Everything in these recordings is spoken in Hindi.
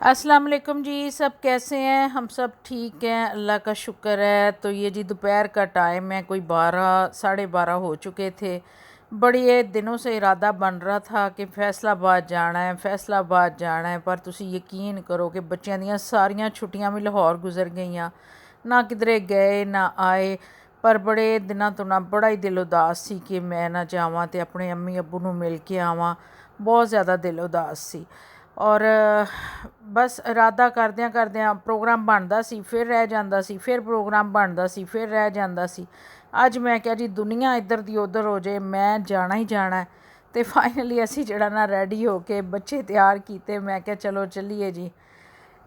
अस्सलाम वालेकुम जी। सब कैसे हैं? हम सब ठीक हैं, अल्लाह का शुक्र है। तो ये जी दोपहर का टाइम है, कोई 12 साढ़े 12 हो चुके थे। बड़े दिनों से इरादा बन रहा था कि फैसलाबाद जाना है, फैसलाबाद जाना है, पर तुसी यकीन करो कि बच्चों दियां सारियां छुट्टियां भी लाहौर गुजर गईयां, ना किधरे गए ना आए। पर बड़े दिनों तो ना बड़ा ही दिल उदास सी कि मैं ना जावां ते अपने अम्मी अब्बू नूं मिल के आवां। बहुत ज़्यादा दिल उदास सी। और बस इरादा करदियां करदियां प्रोग्राम बनदा सी, फिर रह जांदा सी, फिर प्रोग्राम बनदा सी, फिर रह जांदा सी। अज मैं क्या जी दुनिया इधर दी उधर हो जाए, मैं जाना ही जाना है। तो फाइनली असी जड़ा ना रेडी हो के बच्चे तैयार किए। मैं क्या चलो चलीए जी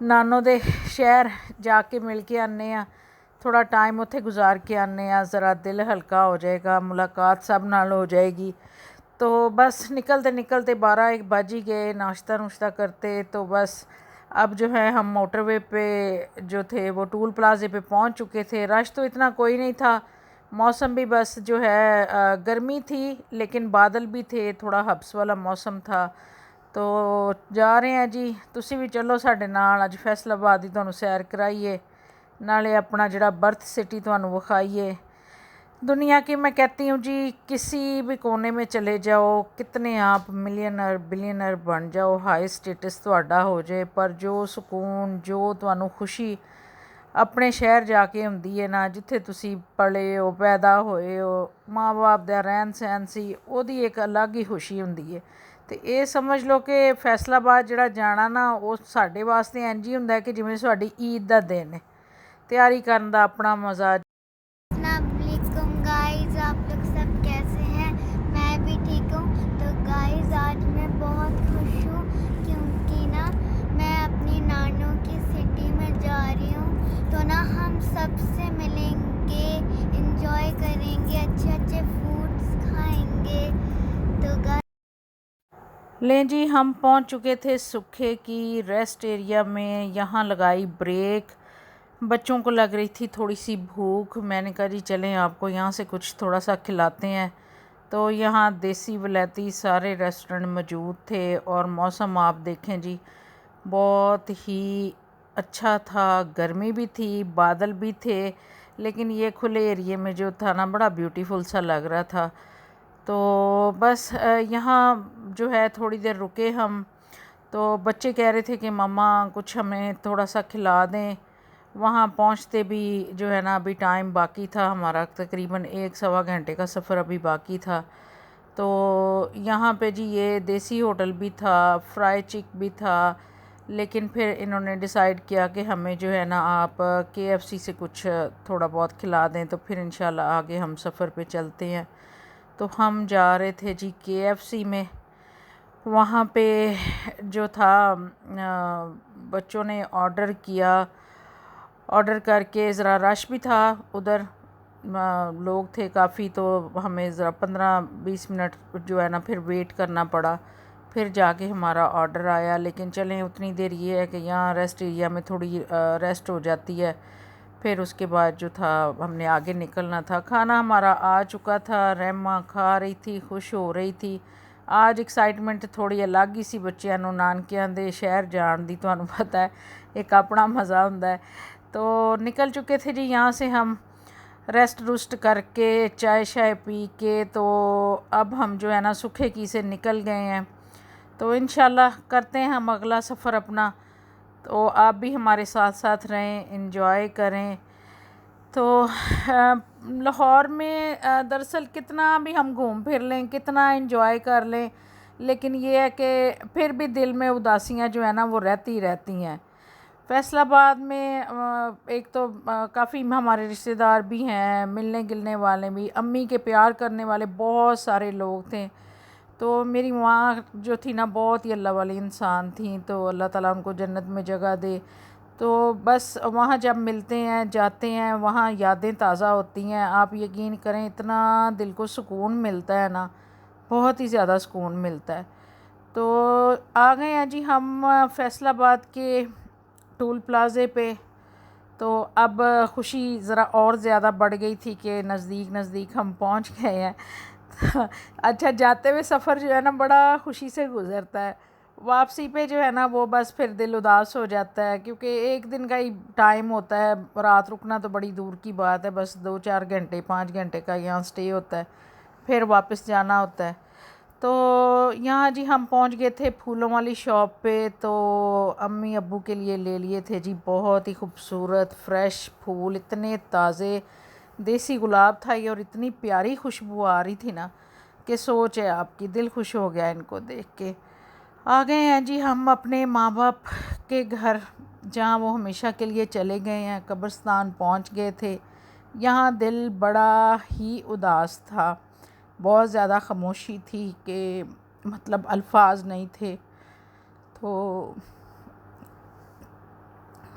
नानो दे शहर जाके मिल के आने आ, थोड़ा टाइम उत्थे गुजार के आने आ, ज़रा दिल हल्का हो जाएगा, मुलाकात सब नाल हो जाएगी। तो बस निकलते निकलते 12 1 बज ही गए नाश्ता नुश्ता करते। तो बस अब जो है हम मोटरवे पे जो थे वो टूल प्लाजे पे पहुंच चुके थे। रश तो इतना कोई नहीं था, मौसम भी बस जो है गर्मी थी, लेकिन बादल भी थे, थोड़ा हब्स वाला मौसम था। तो जा रहे हैं जी, तुसी भी चलो साडे नाल। अज फैसलाबाद की तुहानूं सैर कराइए, नाले अपना जिहड़ा बर्थ सिटी तुहानूं विखाइए। दुनिया की मैं कहती हूँ जी, किसी भी कोने में चले जाओ, कितने आप मिलियनर बिलियनर बन जाओ, हाई स्टेटस तुहाडा हो जाए, पर जो सुकून जो तुहानूं खुशी अपने शहर जाके हुंदी है ना, जिथे तुसी पले हो पैदा होए हो, माँ बाप दा रहन सहन सी, ओहदी एक अलग ही खुशी हुंदी है। तो ये समझ लो कि फैसलाबाद जिहड़ा जाना ना, वो साडे वास्ते इंज ही हुंदा कि जिवें साडी ईद दा दिन है। तैयारी करन दा अपना मज़ा। अस्सलामुअलैकुम गाइस, आप लोग सब कैसे हैं? मैं भी ठीक हूँ। तो गाइस आज मैं बहुत खुश हूँ क्योंकि ना मैं अपनी नानों की सिटी में जा रही हूँ। तो ना हम सबसे मिलेंगे, एंजॉय करेंगे, अच्छे अच्छे फूड्स खाएंगे। तो गाइस लें जी, हम पहुंच चुके थे सुखे की रेस्ट एरिया में। यहाँ लगाई ब्रेक, बच्चों को लग रही थी थोड़ी सी भूख। मैंने कहा जी चलें आपको यहाँ से कुछ थोड़ा सा खिलाते हैं। तो यहाँ देसी वलैती सारे रेस्टोरेंट मौजूद थे। और मौसम आप देखें जी, बहुत ही अच्छा था। गर्मी भी थी, बादल भी थे, लेकिन ये खुले एरिए में जो था ना, बड़ा ब्यूटीफुल सा लग रहा था। तो बस यहाँ जो है थोड़ी देर रुके हम। तो बच्चे कह रहे थे कि मम्मा कुछ हमें थोड़ा सा खिला दें। वहाँ पहुँचते भी जो है ना अभी टाइम बाकी था हमारा, तकरीबन 1 सवा घंटे का सफ़र अभी बाकी था। तो यहाँ पे जी ये देसी होटल भी था, फ्राई चिक भी था, लेकिन फिर इन्होंने डिसाइड किया कि हमें जो है ना आप KFC से कुछ थोड़ा बहुत खिला दें, तो फिर इंशाल्लाह आगे हम सफ़र पे चलते हैं। तो हम जा रहे थे जी KFC में। वहाँ पे जो था बच्चों ने ऑर्डर किया, ऑर्डर करके ज़रा रश भी था उधर, लोग थे काफ़ी। तो हमें ज़रा 15 20 मिनट जो है ना फिर वेट करना पड़ा, फिर जाके हमारा ऑर्डर आया। लेकिन चलें, उतनी देर ये है कि यहाँ रेस्ट एरिया में थोड़ी रेस्ट हो जाती है। फिर उसके बाद जो था हमने आगे निकलना था। खाना हमारा आ चुका था, रहमा खा रही थी, खुश हो रही थी। आज एक्साइटमेंट थोड़ी अलग ही सी बच्चों नूं, नानकियां दे शहर जाण दी। तुहानूं पता है एक अपना मज़ा हुंदा है। तो निकल चुके थे जी यहाँ से हम, रेस्ट रुस्ट करके चाय शाय पी के। तो अब हम जो है ना सुखे की से निकल गए हैं। तो इंशाल्लाह करते हैं हम अगला सफ़र अपना। तो आप भी हमारे साथ साथ रहें, एंजॉय करें। तो लाहौर में दरअसल कितना भी हम घूम फिर लें, कितना एंजॉय कर लें, लेकिन ये है कि फिर भी दिल में उदासियाँ जो है ना वो रहती रहती हैं। फैसलाबाद में एक तो काफ़ी हमारे रिश्तेदार भी हैं, मिलने गिलने वाले भी, अम्मी के प्यार करने वाले बहुत सारे लोग थे। तो मेरी माँ जो थी ना बहुत ही अल्लाह वाली इंसान थी, तो अल्लाह ताला उनको जन्नत में जगह दे। तो बस वहाँ जब मिलते हैं जाते हैं, वहाँ यादें ताज़ा होती हैं। आप यकीन करें इतना दिल को सुकून मिलता है ना, बहुत ही ज़्यादा सुकून मिलता है। तो आ गए हैं जी हम फैसलाबाद के टूल प्लाज़े पे। तो अब खुशी ज़रा और ज़्यादा बढ़ गई थी कि नज़दीक नज़दीक हम पहुंच गए हैं। अच्छा, जाते हुए सफ़र जो है ना बड़ा खुशी से गुज़रता है। वापसी पे जो है ना वो बस फिर दिल उदास हो जाता है, क्योंकि एक दिन का ही टाइम होता है, रात रुकना तो बड़ी दूर की बात है, बस 2-4 घंटे 5 घंटे का यहाँ स्टे होता है, फिर वापस जाना होता है। तो यहाँ जी हम पहुँच गए थे फूलों वाली शॉप पे। तो अम्मी अब्बू के लिए ले लिए थे जी बहुत ही खूबसूरत फ्रेश फूल, इतने ताज़े, देसी गुलाब था ये, और इतनी प्यारी खुशबू आ रही थी ना कि सोच है आपकी, दिल खुश हो गया इनको देख के। आ गए हैं जी हम अपने माँ बाप के घर, जहाँ वो हमेशा के लिए चले गए हैं, कब्रिस्तान पहुँच गए थे। यहाँ दिल बड़ा ही उदास था, बहुत ज़्यादा खामोशी थी कि मतलब अल्फाज नहीं थे। तो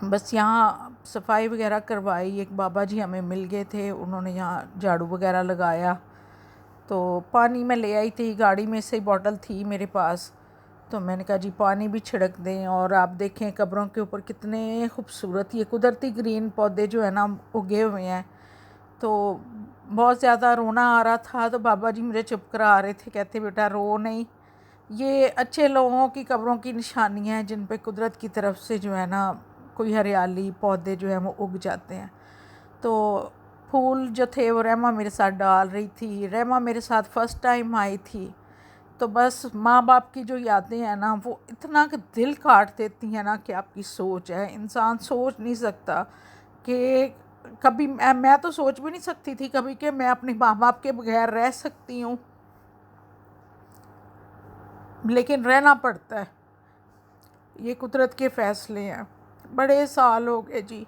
बस यहाँ सफाई वगैरह करवाई, एक बाबा जी हमें मिल गए थे, उन्होंने यहाँ झाड़ू वगैरह लगाया। तो पानी मैं ले आई थी, गाड़ी में से बॉटल थी मेरे पास, तो मैंने कहा जी पानी भी छिड़क दें। और आप देखें कब्रों के ऊपर कितने खूबसूरत ये कुदरती ग्रीन पौधे जो है ना उगे हुए हैं। तो बहुत ज़्यादा रोना आ रहा था, तो बाबा जी मुझे चुप करा रहे थे, कहते बेटा रो नहीं, ये अच्छे लोगों की कब्रों की निशानियाँ हैं जिन पे कुदरत की तरफ से जो है ना कोई हरियाली पौधे जो हैं वो उग जाते हैं। तो फूल जो थे वो रहमा मेरे साथ डाल रही थी, रहमा मेरे साथ फ़र्स्ट टाइम आई थी। तो बस माँ बाप की जो यादें हैं ना वो इतना कि दिल काट देती हैं ना कि आपकी सोच है, इंसान सोच नहीं सकता कि कभी मैं तो सोच भी नहीं सकती थी कभी कि मैं अपने माँ बाप के बगैर रह सकती हूँ, लेकिन रहना पड़ता है, ये कुदरत के फ़ैसले हैं। बड़े साल हो गए जी,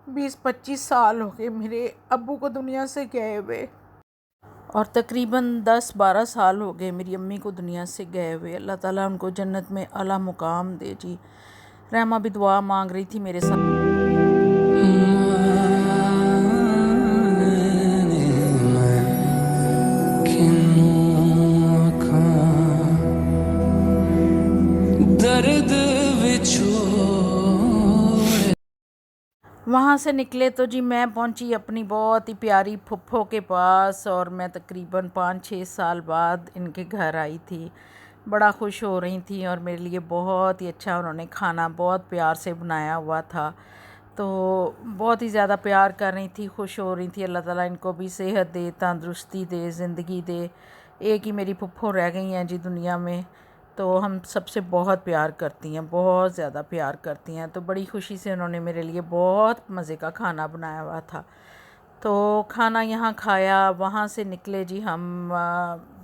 20-25 साल हो गए मेरे अब्बू को दुनिया से गए हुए, और तकरीबन 10-12 साल हो गए मेरी अम्मी को दुनिया से गए हुए। अल्लाह ताला उनको जन्नत में आला मुकाम दे जी। रहमा भी दुआ मांग रही थी मेरे साथ। वहाँ से निकले तो जी मैं पहुँची अपनी बहुत ही प्यारी फुफ्फो के पास, और मैं तकरीबन 5-6 साल बाद इनके घर आई थी। बड़ा खुश हो रही थी, और मेरे लिए बहुत ही अच्छा उन्होंने खाना बहुत प्यार से बनाया हुआ था। तो बहुत ही ज़्यादा प्यार कर रही थी, खुश हो रही थी। अल्लाह ताला इनको भी सेहत दे, तंदुरुस्ती दे, ज़िंदगी दे। एक ही मेरी फुफ्फो रह गई हैं जी दुनिया में, तो हम सबसे बहुत प्यार करती हैं, बहुत ज़्यादा प्यार करती हैं। तो बड़ी खुशी से उन्होंने मेरे लिए बहुत मज़े का खाना बनाया हुआ था। तो खाना यहाँ खाया, वहाँ से निकले जी हम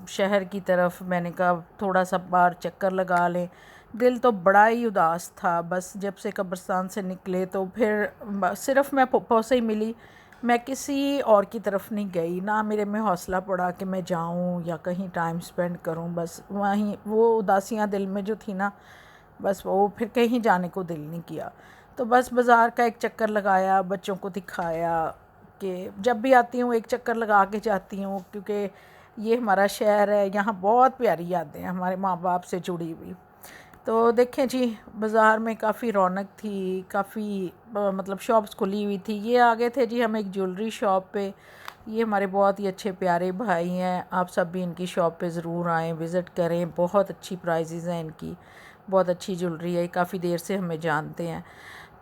शहर की तरफ। मैंने कहा थोड़ा सा बाहर चक्कर लगा लें, दिल तो बड़ा ही उदास था। बस जब से कब्रिस्तान से निकले तो फिर सिर्फ मैं पप्पा से ही मिली, मैं किसी और की तरफ नहीं गई, ना मेरे में हौसला पड़ा कि मैं जाऊं या कहीं टाइम स्पेंड करूं। बस वहीं वो उदासियां दिल में जो थी ना, बस वो फिर कहीं जाने को दिल नहीं किया। तो बस बाज़ार का एक चक्कर लगाया, बच्चों को दिखाया कि जब भी आती हूँ एक चक्कर लगा के जाती हूँ, क्योंकि ये हमारा शहर है, यहाँ बहुत प्यारी यादें हैं हमारे माँ बाप से जुड़ी हुई। तो देखें जी बाज़ार में काफ़ी रौनक थी, काफ़ी मतलब शॉप्स खुली हुई थी। ये आ गए थे जी हम एक ज्वेलरी शॉप पे। ये हमारे बहुत ही अच्छे प्यारे भाई हैं, आप सब भी इनकी शॉप पे ज़रूर आएँ, विज़िट करें। बहुत अच्छी प्राइजेज़ हैं इनकी, बहुत अच्छी ज्वेलरी है, काफ़ी देर से हमें जानते हैं।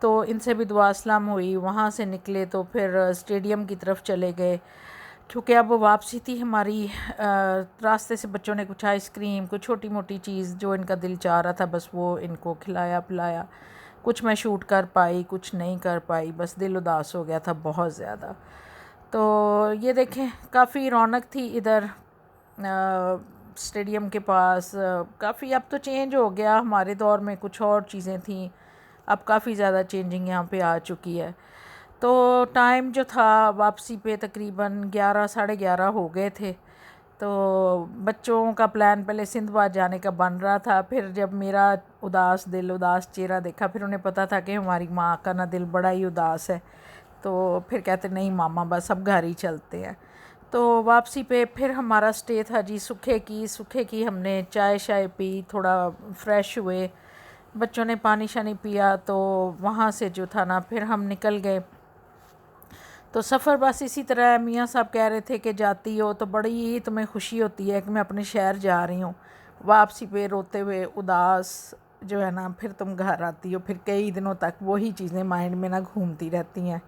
तो इनसे भी दुआ सलाम हुई। वहाँ से निकले तो फिर स्टेडियम की तरफ चले गए, क्योंकि अब वापसी थी हमारी। रास्ते से बच्चों ने कुछ आइसक्रीम, कुछ छोटी मोटी चीज़ जो इनका दिल चाह रहा था, बस वो इनको खिलाया पिलाया। कुछ मैं शूट कर पाई, कुछ नहीं कर पाई, बस दिल उदास हो गया था बहुत ज़्यादा। तो ये देखें काफ़ी रौनक थी इधर स्टेडियम के पास। काफ़ी अब तो चेंज हो गया, हमारे दौर में कुछ और चीज़ें थी, अब काफ़ी ज़्यादा चेंजिंग यहाँ पे आ चुकी है। तो टाइम जो था वापसी पे तकरीबन 11-11:30 हो गए थे। तो बच्चों का प्लान पहले सिंधबाद जाने का बन रहा था, फिर जब मेरा उदास चेहरा देखा, फिर उन्हें पता था कि हमारी माँ का ना दिल बड़ा ही उदास है, तो फिर कहते नहीं मामा बस अब घर ही चलते हैं। तो वापसी पे फिर हमारा स्टे था जी सूखे की हमने चाय शाय पी, थोड़ा फ्रेश हुए, बच्चों ने पानी शानी पिया। तो वहाँ से जो था ना फिर हम निकल गए। तो सफ़र बस इसी तरह, मियाँ साहब कह रहे थे कि जाती हो तो बड़ी ही तुम्हें खुशी होती है कि मैं अपने शहर जा रही हूँ। वापसी पे रोते हुए उदास जो है ना, फिर तुम घर आती हो, फिर कई दिनों तक वही चीज़ें माइंड में ना घूमती रहती हैं।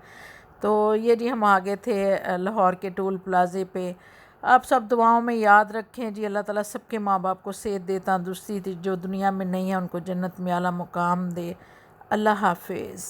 तो ये जी हम आ गए थे लाहौर के टोल प्लाज़े पे। आप सब दुआओं में याद रखें जी, अल्लाह ताला सबके माँ बाप को सेहत दे, तंदुरुस्ती दे, जो दुनिया में नहीं है उनको जन्नत में आला मुकाम दे। अल्लाह हाफिज़।